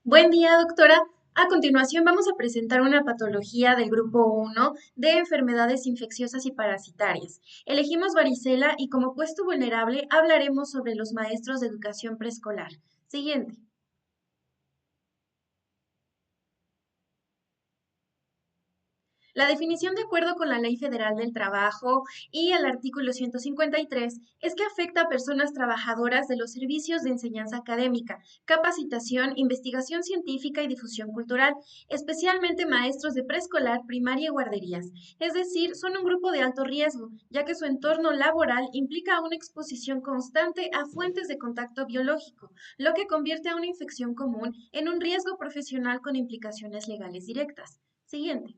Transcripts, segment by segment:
Buen día, doctora. A continuación vamos a presentar una patología del grupo 1 de enfermedades infecciosas y parasitarias. Elegimos varicela y como puesto vulnerable hablaremos sobre los maestros de educación preescolar. Siguiente. La definición de acuerdo con la Ley Federal del Trabajo y el artículo 153 es que afecta a personas trabajadoras de los servicios de enseñanza académica, capacitación, investigación científica y difusión cultural, especialmente maestros de preescolar, primaria y guarderías. Es decir, son un grupo de alto riesgo, ya que su entorno laboral implica una exposición constante a fuentes de contacto biológico, lo que convierte a una infección común en un riesgo profesional con implicaciones legales directas. Siguiente.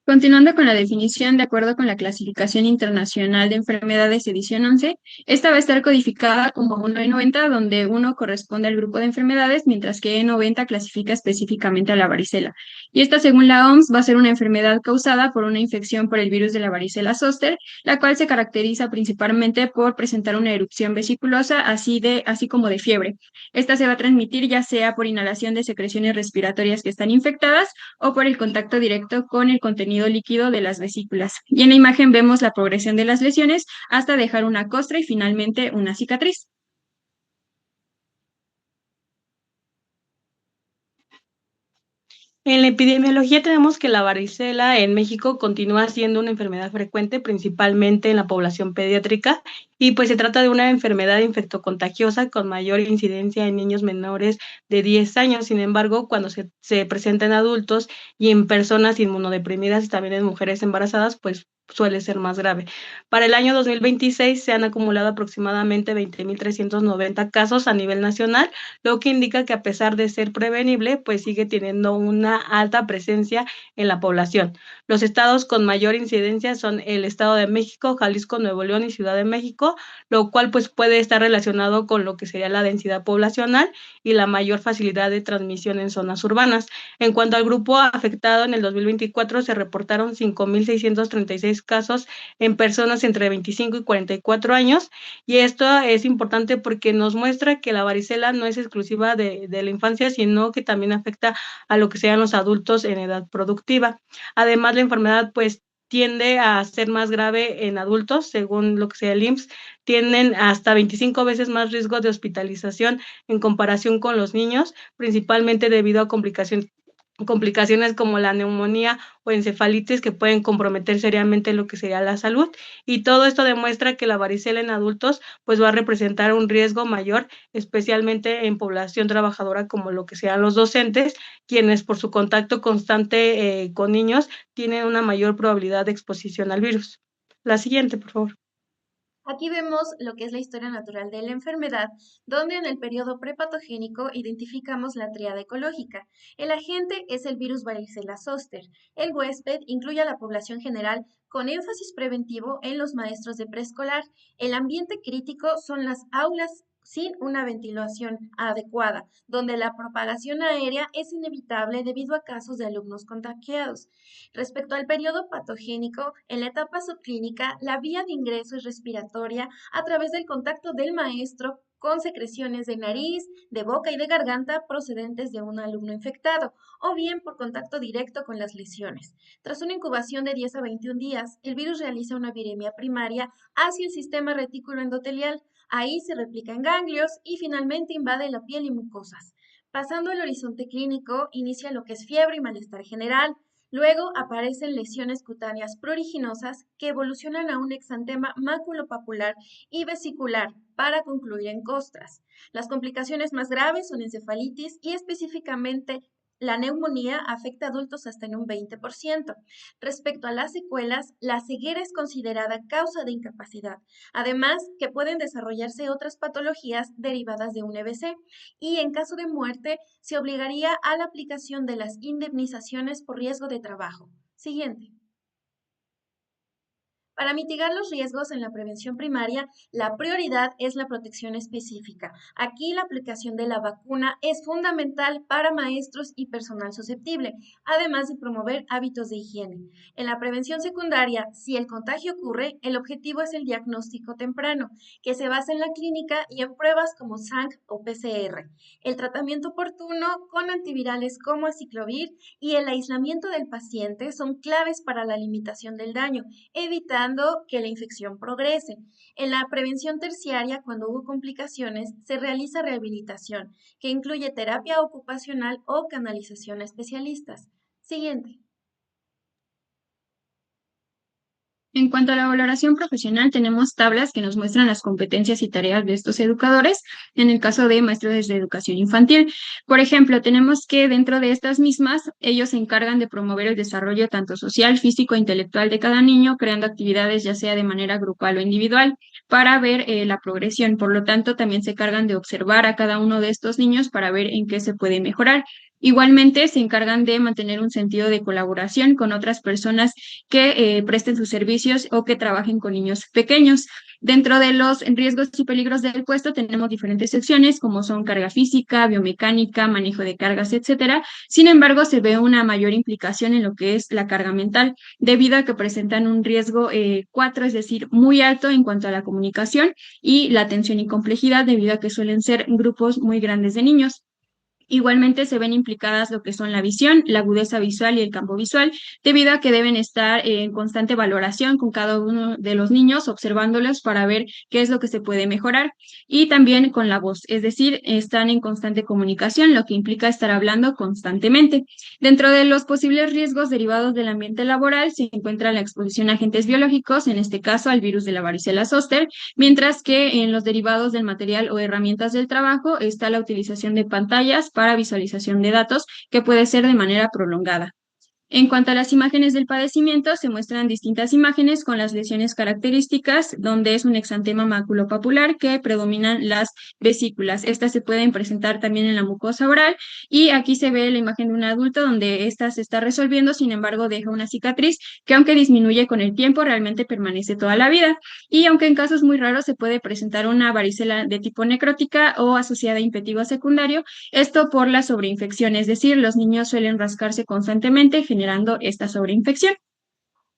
Continuando con la definición, de acuerdo con la Clasificación Internacional de Enfermedades edición 11, esta va a estar codificada como 1 E90, donde 1 corresponde al grupo de enfermedades, mientras que E90 clasifica específicamente a la varicela. Y esta, según la OMS, va a ser una enfermedad causada por una infección por el virus de la varicela zoster, la cual se caracteriza principalmente por presentar una erupción vesiculosa, así como de fiebre. Esta se va a transmitir ya sea por inhalación de secreciones respiratorias que están infectadas o por el contacto directo con el contenido líquido de las vesículas. Y en la imagen vemos la progresión de las lesiones hasta dejar una costra y finalmente una cicatriz. En la epidemiología tenemos que la varicela en México continúa siendo una enfermedad frecuente, principalmente en la población pediátrica, y pues se trata de una enfermedad infectocontagiosa con mayor incidencia en niños menores de 10 años. Sin embargo, cuando se presenta en adultos y en personas inmunodeprimidas y también en mujeres embarazadas, pues suele ser más grave. Para el año 2026 se han acumulado aproximadamente 20.390 casos a nivel nacional, lo que indica que a pesar de ser prevenible, pues sigue teniendo una alta presencia en la población. Los estados con mayor incidencia son el Estado de México, Jalisco, Nuevo León y Ciudad de México, lo cual pues puede estar relacionado con lo que sería la densidad poblacional y la mayor facilidad de transmisión en zonas urbanas. En cuanto al grupo afectado, en el 2024 se reportaron 5.636 casos en personas entre 25 y 44 años, y esto es importante porque nos muestra que la varicela no es exclusiva de la infancia, sino que también afecta a lo que sean los adultos en edad productiva. Además, la enfermedad pues tiende a ser más grave en adultos, según lo que sea el IMSS, tienen hasta 25 veces más riesgo de hospitalización en comparación con los niños, principalmente debido a complicaciones como la neumonía o encefalitis que pueden comprometer seriamente lo que sería la salud, y todo esto demuestra que la varicela en adultos pues va a representar un riesgo mayor, especialmente en población trabajadora como lo que sean los docentes, quienes por su contacto constante con niños tienen una mayor probabilidad de exposición al virus. La siguiente, por favor. Aquí vemos lo que es la historia natural de la enfermedad, donde en el periodo prepatogénico identificamos la tríada ecológica. El agente es el virus varicela zoster. El huésped incluye a la población general con énfasis preventivo en los maestros de preescolar. El ambiente crítico son las aulas sin una ventilación adecuada, donde la propagación aérea es inevitable debido a casos de alumnos contagiados. Respecto al periodo patogénico, en la etapa subclínica, la vía de ingreso es respiratoria a través del contacto del maestro con secreciones de nariz, de boca y de garganta procedentes de un alumno infectado, o bien por contacto directo con las lesiones. Tras una incubación de 10 a 21 días, el virus realiza una viremia primaria hacia el sistema retículo endotelial. Ahí se replica en ganglios y finalmente invade la piel y mucosas. Pasando al horizonte clínico, inicia lo que es fiebre y malestar general. Luego aparecen lesiones cutáneas pruriginosas que evolucionan a un exantema maculopapular y vesicular para concluir en costras. Las complicaciones más graves son encefalitis y específicamente la neumonía afecta a adultos hasta en un 20%. Respecto a las secuelas, la ceguera es considerada causa de incapacidad, además que pueden desarrollarse otras patologías derivadas de un EBC y en caso de muerte se obligaría a la aplicación de las indemnizaciones por riesgo de trabajo. Siguiente. Para mitigar los riesgos en la prevención primaria, la prioridad es la protección específica. Aquí la aplicación de la vacuna es fundamental para maestros y personal susceptible, además de promover hábitos de higiene. En la prevención secundaria, si el contagio ocurre, el objetivo es el diagnóstico temprano, que se basa en la clínica y en pruebas como SANC o PCR, el tratamiento oportuno con antivirales como aciclovir y el aislamiento del paciente son claves para la limitación del daño, evitando que la infección progrese. En la prevención terciaria, cuando hubo complicaciones, se realiza rehabilitación, que incluye terapia ocupacional o canalización a especialistas. Siguiente. En cuanto a la valoración profesional, tenemos tablas que nos muestran las competencias y tareas de estos educadores, en el caso de maestros de educación infantil. Por ejemplo, tenemos que dentro de estas mismas, ellos se encargan de promover el desarrollo tanto social, físico e intelectual de cada niño, creando actividades ya sea de manera grupal o individual para ver la progresión. Por lo tanto, también se encargan de observar a cada uno de estos niños para ver en qué se puede mejorar. Igualmente, se encargan de mantener un sentido de colaboración con otras personas que presten sus servicios o que trabajen con niños pequeños. Dentro de los riesgos y peligros del puesto tenemos diferentes secciones como son carga física, biomecánica, manejo de cargas, etcétera. Sin embargo, se ve una mayor implicación en lo que es la carga mental, debido a que presentan un riesgo 4, es decir, muy alto en cuanto a la comunicación y la atención y complejidad, debido a que suelen ser grupos muy grandes de niños. Igualmente se ven implicadas lo que son la visión, la agudeza visual y el campo visual, debido a que deben estar en constante valoración con cada uno de los niños, observándolos para ver qué es lo que se puede mejorar. Y también con la voz, es decir, están en constante comunicación, lo que implica estar hablando constantemente. Dentro de los posibles riesgos derivados del ambiente laboral se encuentra la exposición a agentes biológicos, en este caso al virus de la varicela zóster, mientras que en los derivados del material o herramientas del trabajo está la utilización de pantallas para visualización de datos que puede ser de manera prolongada. En cuanto a las imágenes del padecimiento, se muestran distintas imágenes con las lesiones características, donde es un exantema maculopapular que predominan las vesículas. Estas se pueden presentar también en la mucosa oral y aquí se ve la imagen de un adulto donde esta se está resolviendo, sin embargo deja una cicatriz que aunque disminuye con el tiempo, realmente permanece toda la vida. Y aunque en casos muy raros se puede presentar una varicela de tipo necrótica o asociada a impetigo secundario, esto por la sobreinfección, es decir, los niños suelen rascarse constantemente generando esta sobreinfección.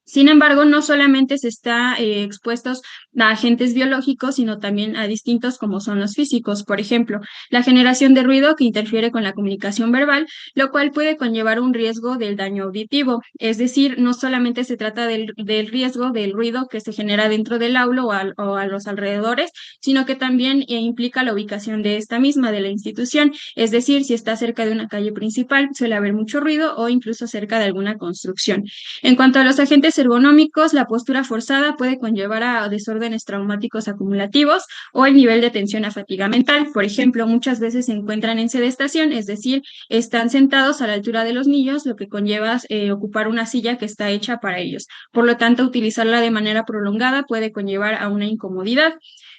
Sin embargo, no solamente se está expuestos a agentes biológicos, sino también a distintos como son los físicos. Por ejemplo, la generación de ruido que interfiere con la comunicación verbal, lo cual puede conllevar un riesgo del daño auditivo. Es decir, no solamente se trata del riesgo del ruido que se genera dentro del aula o a los alrededores, sino que también implica la ubicación de esta misma, de la institución. Es decir, si está cerca de una calle principal, suele haber mucho ruido o incluso cerca de alguna construcción. En cuanto a los agentes ergonómicos, la postura forzada puede conllevar a desórdenes traumáticos acumulativos o el nivel de tensión a fatiga mental. Por ejemplo, muchas veces se encuentran en sedestación, es decir, están sentados a la altura de los niños, lo que conlleva ocupar una silla que está hecha para ellos. Por lo tanto, utilizarla de manera prolongada puede conllevar a una incomodidad.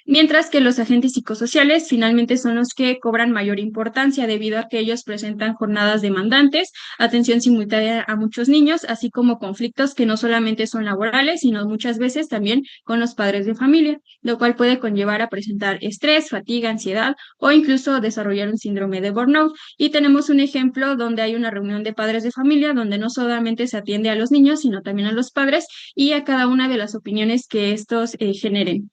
Mientras que los agentes psicosociales finalmente son los que cobran mayor importancia debido a que ellos presentan jornadas demandantes, atención simultánea a muchos niños, así como conflictos que no solamente son laborales, sino muchas veces también con los padres de familia, lo cual puede conllevar a presentar estrés, fatiga, ansiedad o incluso desarrollar un síndrome de burnout. Y tenemos un ejemplo donde hay una reunión de padres de familia donde no solamente se atiende a los niños, sino también a los padres y a cada una de las opiniones que estos generen.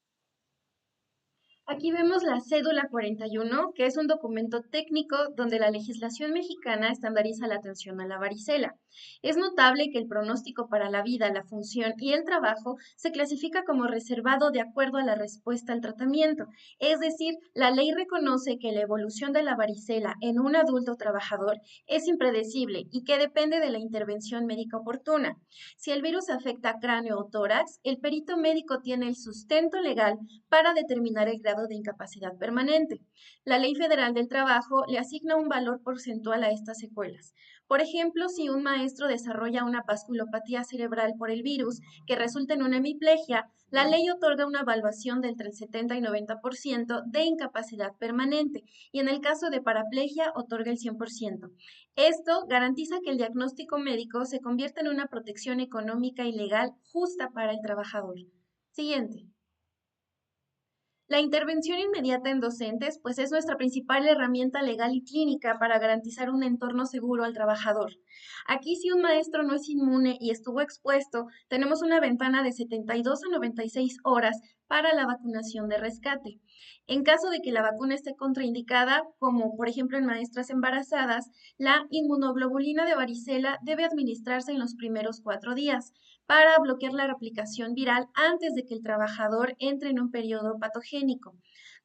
Aquí vemos la cédula 41, que es un documento técnico donde la legislación mexicana estandariza la atención a la varicela. Es notable que el pronóstico para la vida, la función y el trabajo se clasifica como reservado de acuerdo a la respuesta al tratamiento. Es decir, la ley reconoce que la evolución de la varicela en un adulto trabajador es impredecible y que depende de la intervención médica oportuna. Si el virus afecta cráneo o tórax, el perito médico tiene el sustento legal para determinar el grado de incapacidad permanente. La Ley Federal del Trabajo le asigna un valor porcentual a estas secuelas. Por ejemplo, si un maestro desarrolla una vasculopatía cerebral por el virus que resulta en una hemiplegia, la ley otorga una evaluación de entre el 70 y 90% de incapacidad permanente y en el caso de paraplegia otorga el 100%. Esto garantiza que el diagnóstico médico se convierta en una protección económica y legal justa para el trabajador. Siguiente. La intervención inmediata en docentes, pues es nuestra principal herramienta legal y clínica para garantizar un entorno seguro al trabajador. Aquí, si un maestro no es inmune y estuvo expuesto, tenemos una ventana de 72 a 96 horas para la vacunación de rescate. En caso de que la vacuna esté contraindicada, como por ejemplo en maestras embarazadas, la inmunoglobulina de varicela debe administrarse en los primeros 4 días para bloquear la replicación viral antes de que el trabajador entre en un periodo patogénico.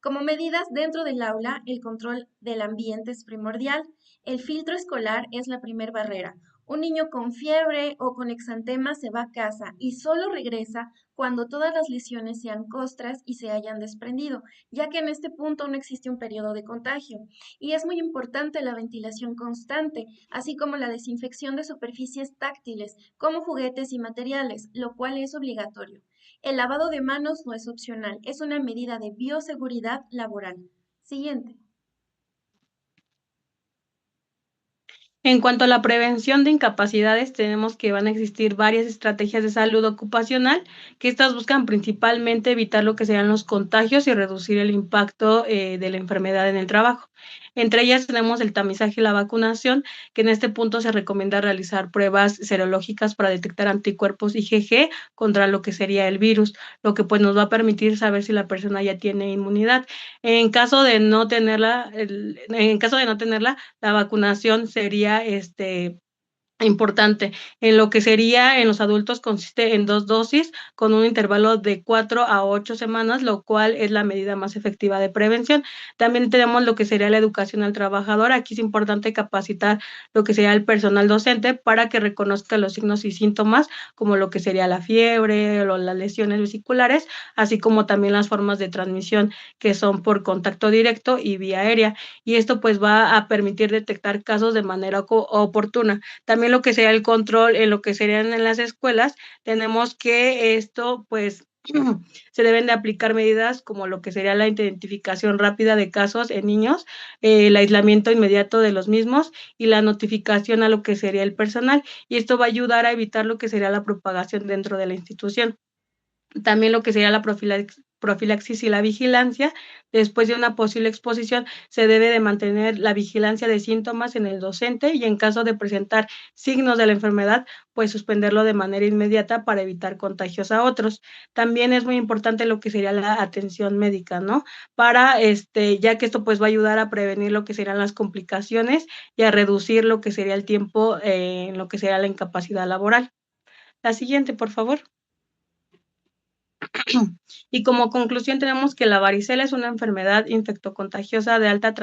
Como medidas dentro del aula, el control del ambiente es primordial. El filtro escolar es la primer barrera. Un niño con fiebre o con exantema se va a casa y solo regresa cuando todas las lesiones sean costras y se hayan desprendido, ya que en este punto no existe un periodo de contagio. Y es muy importante la ventilación constante, así como la desinfección de superficies táctiles, como juguetes y materiales, lo cual es obligatorio. El lavado de manos no es opcional, es una medida de bioseguridad laboral. Siguiente. En cuanto a la prevención de incapacidades, tenemos que van a existir varias estrategias de salud ocupacional, que estas buscan principalmente evitar lo que sean los contagios y reducir el impacto de la enfermedad en el trabajo. Entre ellas tenemos el tamizaje y la vacunación, que en este punto se recomienda realizar pruebas serológicas para detectar anticuerpos IgG contra lo que sería el virus, lo que pues nos va a permitir saber si la persona ya tiene inmunidad. En caso de no tenerla, la vacunación sería importante. En lo que sería en los adultos consiste en 2 dosis con un intervalo de 4 a 8 semanas, lo cual es la medida más efectiva de prevención. También tenemos lo que sería la educación al trabajador. Aquí es importante capacitar lo que sería el personal docente para que reconozca los signos y síntomas, como lo que sería la fiebre o las lesiones vesiculares, así como también las formas de transmisión que son por contacto directo y vía aérea. Y esto pues va a permitir detectar casos de manera oportuna. También lo que sería el control en lo que serían en las escuelas, tenemos que esto, pues, se deben de aplicar medidas como lo que sería la identificación rápida de casos en niños, el aislamiento inmediato de los mismos y la notificación a lo que sería el personal. Y esto va a ayudar a evitar lo que sería la propagación dentro de la institución. También lo que sería la profilaxis y la vigilancia. Después de una posible exposición, se debe de mantener la vigilancia de síntomas en el docente y en caso de presentar signos de la enfermedad, pues suspenderlo de manera inmediata para evitar contagios a otros. También es muy importante lo que sería la atención médica, ¿no? Para ya que esto pues va a ayudar a prevenir lo que serían las complicaciones y a reducir lo que sería el tiempo en lo que sería la incapacidad laboral. La siguiente, por favor. Y como conclusión tenemos que la varicela es una enfermedad infectocontagiosa de alta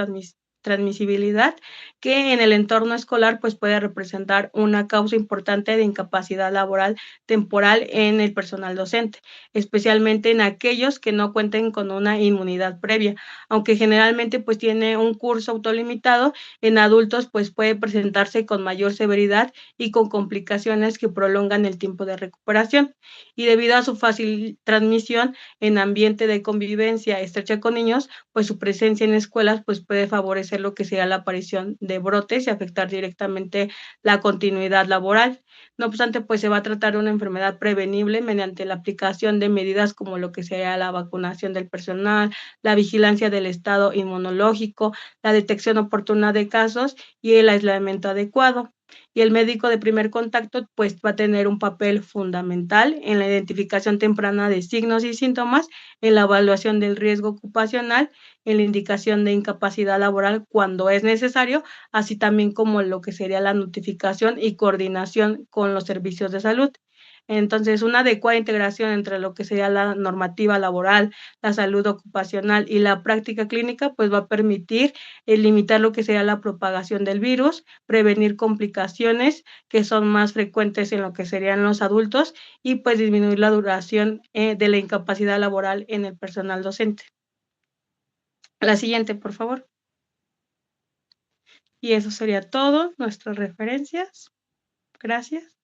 transmisibilidad que en el entorno escolar pues puede representar una causa importante de incapacidad laboral temporal en el personal docente, especialmente en aquellos que no cuenten con una inmunidad previa, aunque generalmente pues tiene un curso autolimitado, en adultos pues puede presentarse con mayor severidad y con complicaciones que prolongan el tiempo de recuperación. Y debido a su fácil transmisión en ambiente de convivencia estrecha con niños, pues su presencia en escuelas pues puede favorecer lo que sea la aparición de brotes y afectar directamente la continuidad laboral. No obstante, pues se va a tratar de una enfermedad prevenible mediante la aplicación de medidas como lo que sea la vacunación del personal, la vigilancia del estado inmunológico, la detección oportuna de casos y el aislamiento adecuado. Y el médico de primer contacto pues va a tener un papel fundamental en la identificación temprana de signos y síntomas, en la evaluación del riesgo ocupacional, en la indicación de incapacidad laboral cuando es necesario, así también como lo que sería la notificación y coordinación con los servicios de salud. Entonces, una adecuada integración entre lo que sería la normativa laboral, la salud ocupacional y la práctica clínica, pues va a permitir limitar lo que sería la propagación del virus, prevenir complicaciones que son más frecuentes en lo que serían los adultos y pues disminuir la duración de la incapacidad laboral en el personal docente. La siguiente, por favor. Y eso sería todo, nuestras referencias. Gracias.